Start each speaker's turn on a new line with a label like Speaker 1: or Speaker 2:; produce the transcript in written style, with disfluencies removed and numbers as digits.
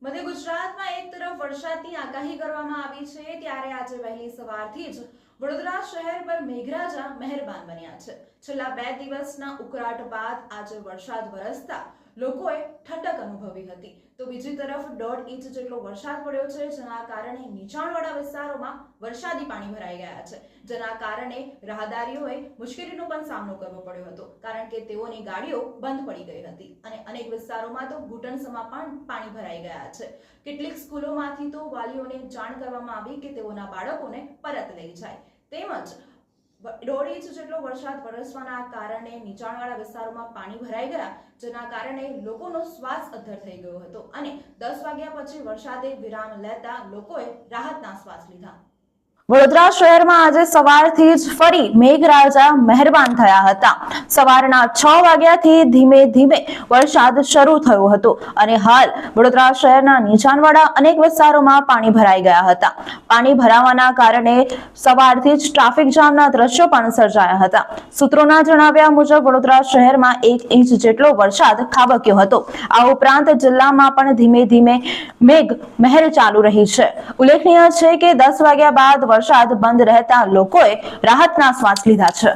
Speaker 1: મધ્ય ગુજરાતમાં એક તરફ વરસાદની આગાહી કરવામાં આવી છે, ત્યારે આજે વહેલી સવારથી જ વડોદરા શહેર પર મેઘરાજા મહેરબાન બન્યા છે। છેલ્લા 2 દિવસના ઉકળાટ બાદ આજે વરસાદ વરસતા લોકોએ ઠંડક અનુભવી હતી, તો બીજી તરફ 1.5 ઇંચ જેટલો વરસાદ પડ્યો છે, જેના કારણે નીચાણવાળા વિસ્તારોમાં વરસાદી પાણી ભરાઈ ગયા છે, જેના કારણે રાહદારીઓએ મુશ્કેલીનો પણ સામનો કરવો પડ્યો હતો, કારણ કે તેઓની ગાડીઓ બંધ પડી ગઈ હતી અને અનેક વિસ્તારોમાં તો ઘૂંટણસમાં પણ પાણી ભરાઈ ગયા છે। કેટલીક સ્કૂલોમાંથી તો વાલીઓને જાણ કરવામાં આવી કે તેઓના બાળકોને પરત લઈ જાય, તેમજ 1.5 ઇંચ જેટલો વરસાદ વરસવાના કારણે નીચાણવાળા વિસ્તારોમાં પાણી ભરાઈ ગયા, જેના કારણે લોકોનો શ્વાસ અદ્ધર થઈ ગયો હતો અને 10 વાગ્યા પછી વરસાદે વિરામ લેતા લોકોએ રાહતના શ્વાસ લીધા। વડોદરા શહેરમાં આજે સવારથી જ ફરી મેઘરાજા મહેરબાન થયા હતા। સવારના 6 વાગ્યાથી ધીમે ધીમે વરસાદ શરૂ થયો હતો અને હાલ વડોદરા શહેરના નીચાણવાળા અનેક વિસ્તારોમાં પાણી ભરાઈ ગયા હતા। પાણી ભરાવાના કારણે સવારથી જ ટ્રાફિક જામના દ્રશ્યો પણ સર્જાયા હતા। સૂત્રોના જણાવ્યા મુજબ વડોદરા શહેરમાં 1 ઇંચ જેટલો વરસાદ ખાબક્યો હતો। આ ઉપરાંત જિલ્લામાં પણ ધીમે ધીમે મેઘ મહેર ચાલુ રહી છે। ઉલ્લેખનીય છે કે 10 વાગ્યા બાદ વરસાદ બંધ રહેતા લોકોએ રાહતના શ્વાસ લીધા છે।